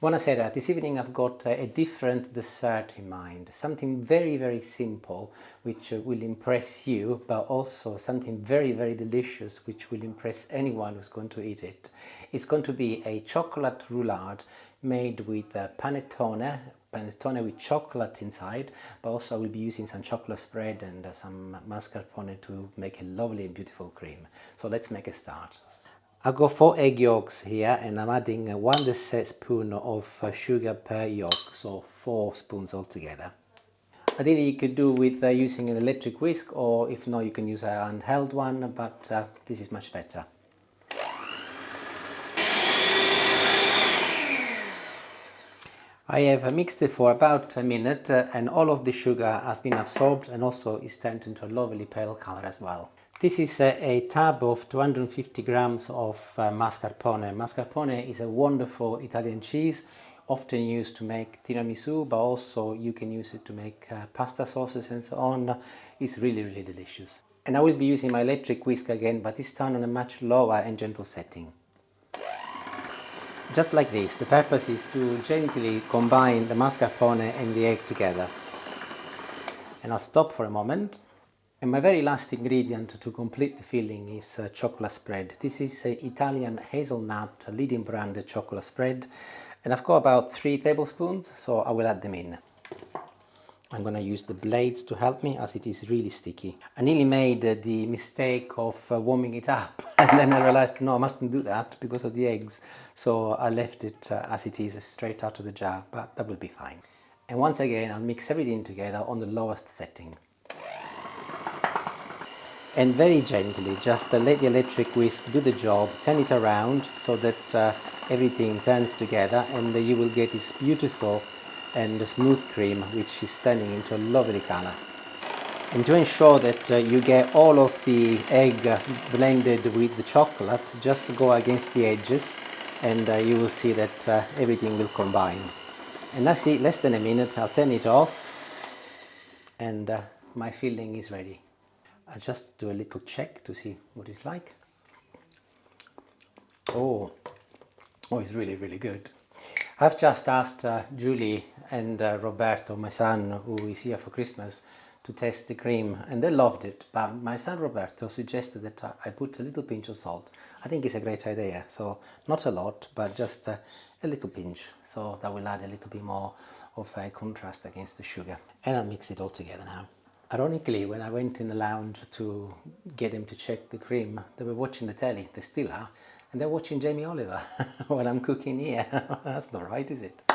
Buonasera, this evening I've got a different dessert in mind, something very simple which will impress you, but also something very delicious which will impress anyone who's going to eat it. It's going to be a chocolate roulade made with panettone with chocolate inside, but also I will be using some chocolate spread and some mascarpone to make a lovely and beautiful cream. So let's make a start. I've got 4 egg yolks here and I'm adding 1 teaspoon of sugar per yolk, so 4 spoons altogether. Ideally you could do with using an electric whisk, or if not you can use a handheld one, but this is much better. I have mixed it for about a minute and all of the sugar has been absorbed and also is turned into a lovely pale color as well. This is a tub of 250 grams of mascarpone. Mascarpone is a wonderful Italian cheese, often used to make tiramisu, but also you can use it to make pasta sauces and so on. It's really delicious. And I will be using my electric whisk again, but this time on a much lower and gentle setting. Just like this, the purpose is to gently combine the mascarpone and the egg together. And I'll stop for a moment. And my very last ingredient to complete the filling is chocolate spread. This is Italian hazelnut leading brand chocolate spread, and I've got about 3 tablespoons, so I will add them in. I'm going to use the blades to help me as it is really sticky. I nearly made the mistake of warming it up and then I realized no, I mustn't do that because of the eggs, so I left it as it is, straight out of the jar, but that will be fine. And once again I'll mix everything together on the lowest setting. And very gently, just let the electric whisk do the job, turn it around so that everything turns together and you will get this beautiful and smooth cream which is turning into a lovely color. And to ensure that you get all of the egg blended with the chocolate, just go against the edges and you will see that everything will combine. And that's it, less than a minute, I'll turn it off and my filling is ready. I'll just do a little check to see what it's like. Oh, it's really good. I've just asked Julie and Roberto, my son, who is here for Christmas, to taste the cream, and they loved it. But my son Roberto suggested that I put a little pinch of salt. I think it's a great idea, so not a lot, but just a little pinch. So that will add a little bit more of a contrast against the sugar. And I'll mix it all together now. Ironically, when I went in the lounge to get them to check the cream, they were watching the telly, they still are, and they're watching Jamie Oliver while I'm cooking here. That's not right, is it?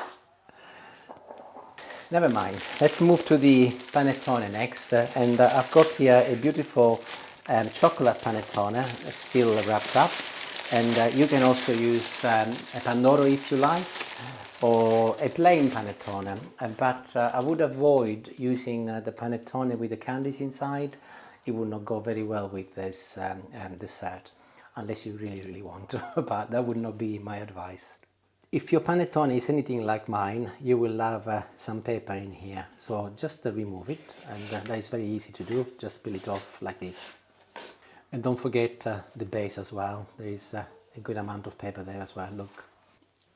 Never mind, let's move to the panettone next, and I've got here a beautiful chocolate panettone, still wrapped up, and you can also use a pandoro if you like, or a plain panettone, but I would avoid using the panettone with the candies inside. It would not go very well with this dessert, unless you really want to, but that would not be my advice. If your panettone is anything like mine, you will have some paper in here, so just remove it, and that is very easy to do, just peel it off like this. And don't forget the base as well, there is a good amount of paper there as well, look.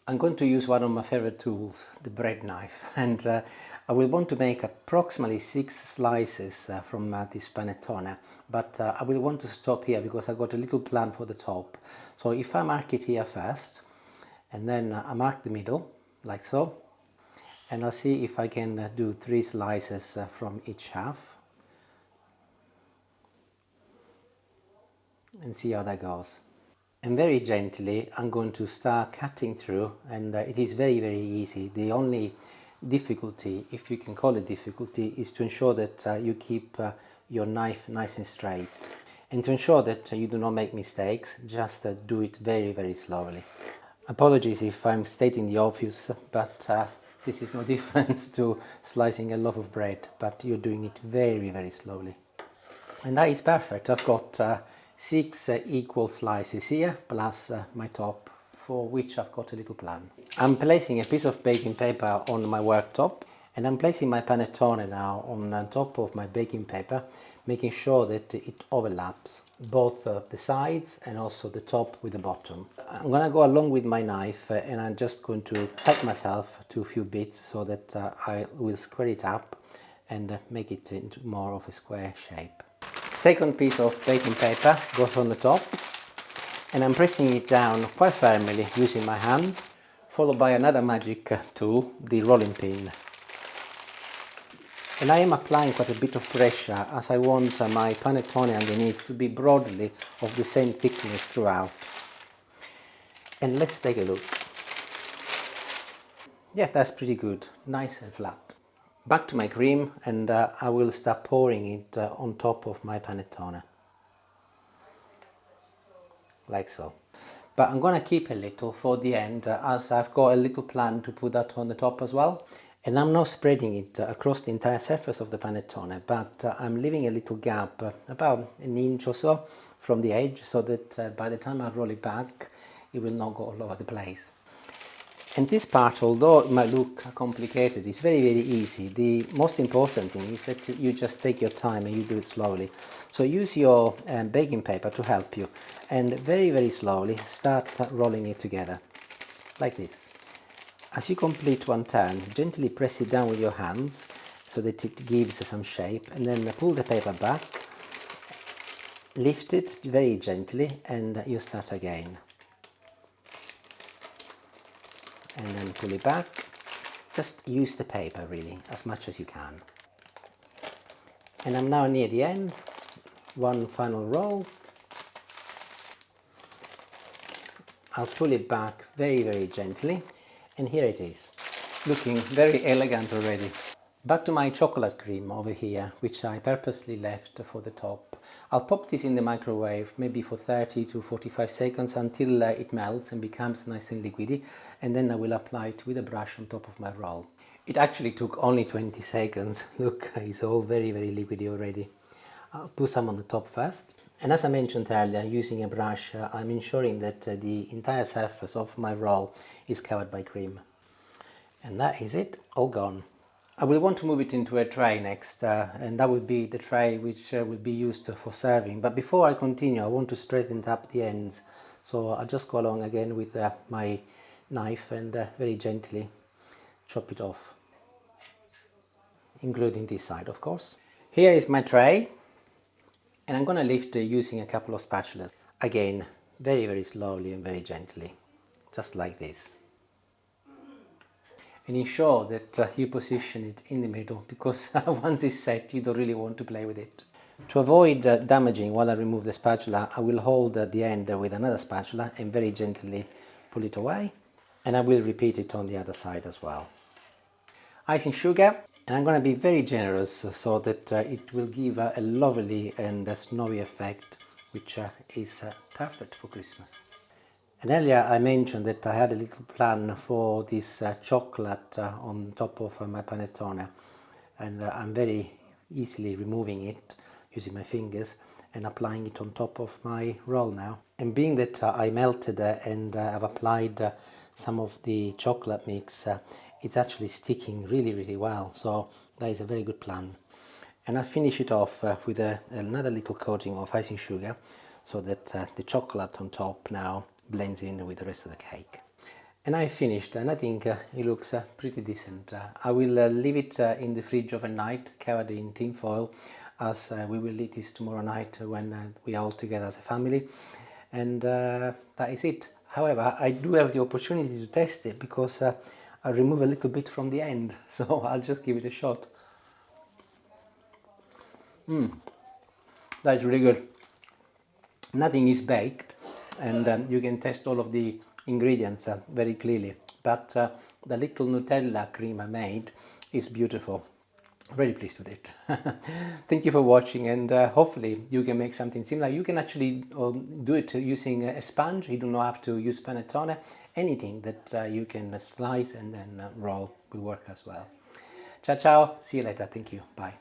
I'm going to use one of my favorite tools, the bread knife, and I will want to make approximately 6 slices from this panettone, but I will want to stop here because I've got a little plan for the top. So if I mark it here first, and then I mark the middle, like so, and I'll see if I can do 3 slices from each half, and see how that goes. And very gently I'm going to start cutting through, and it is very easy. The only difficulty, if you can call it difficulty, is to ensure that you keep your knife nice and straight. And to ensure that you do not make mistakes, just do it very slowly. Apologies if I'm stating the obvious, but this is no different to slicing a loaf of bread, but you're doing it very slowly. And that is perfect. I've got 6 equal slices here, plus my top, for which I've got a little plan. I'm placing a piece of baking paper on my worktop, and I'm placing my panettone now on top of my baking paper, making sure that it overlaps. both the sides and also the top with the bottom. I'm gonna go along with my knife and I'm just going to cut myself to a few bits so that I will square it up and make it into more of a square shape. Second piece of baking paper goes on the top and I'm pressing it down quite firmly using my hands, followed by another magic tool, the rolling pin. And I am applying quite a bit of pressure as I want my panettone underneath to be broadly of the same thickness throughout. And let's take a look. Yeah, that's pretty good, nice and flat. Back to my cream and I will start pouring it on top of my panettone. Like so. But I'm gonna keep a little for the end as I've got a little plan to put that on the top as well. And I'm not spreading it across the entire surface of the panettone, but I'm leaving a little gap, about an inch or so from the edge, so that by the time I roll it back, it will not go all over the place. And this part, although it might look complicated, is very, very easy. The most important thing is that you just take your time and you do it slowly. So use your baking paper to help you, and very, very slowly start rolling it together, like this. As you complete one turn, gently press it down with your hands so that it gives some shape, and then pull the paper back, lift it very gently, and you start again. And then pull it back. Just use the paper really as much as you can. And I'm now near the end. One final roll. I'll pull it back very, very gently. And here it is, looking very elegant already. Back to my chocolate cream over here, which I purposely left for the top. I'll pop this in the microwave, maybe for 30 to 45 seconds until it melts and becomes nice and liquidy, and then I will apply it with a brush on top of my roll. It actually took only 20 seconds. Look, it's all very, very liquidy already. I'll put some on the top first. And as I mentioned earlier, using a brush, I'm ensuring that the entire surface of my roll is covered by cream. And that is it, all gone. I will want to move it into a tray next, and that will be the tray which will be used for serving. But before I continue, I want to straighten up the ends. So I'll just go along again with my knife and very gently chop it off, including this side, of course. Here is my tray. And I'm going to lift using a couple of spatulas. Again, very, very slowly and very gently, just like this. And ensure that you position it in the middle, because once it's set, you don't really want to play with it. To avoid damaging while I remove the spatula, I will hold the end with another spatula and very gently pull it away. And I will repeat it on the other side as well. Icing sugar. And I'm going to be very generous so that it will give a lovely and snowy effect, which is perfect for Christmas. And earlier I mentioned that I had a little plan for this chocolate on top of my panettone, and I'm very easily removing it using my fingers and applying it on top of my roll now. And being that I melted and I've applied some of the chocolate mix, it's actually sticking really, really well, so that is a very good plan. And I finish it off with another little coating of icing sugar so that the chocolate on top now blends in with the rest of the cake. And I finished, and I think it looks pretty decent. I will leave it in the fridge overnight, covered in tin foil, as we will eat this tomorrow night when we are all together as a family. And that is it. However, I do have the opportunity to test it because I remove a little bit from the end, so I'll just give it a shot. That's really good. Nothing is baked, and you can test all of the ingredients very clearly, but the little Nutella cream I made is beautiful. Really pleased with it. Thank you for watching, and hopefully you can make something similar. You can actually do it using a sponge. You do not have to use panettone. Anything that you can slice and then roll will work as well. Ciao ciao, see you later. Thank you, bye.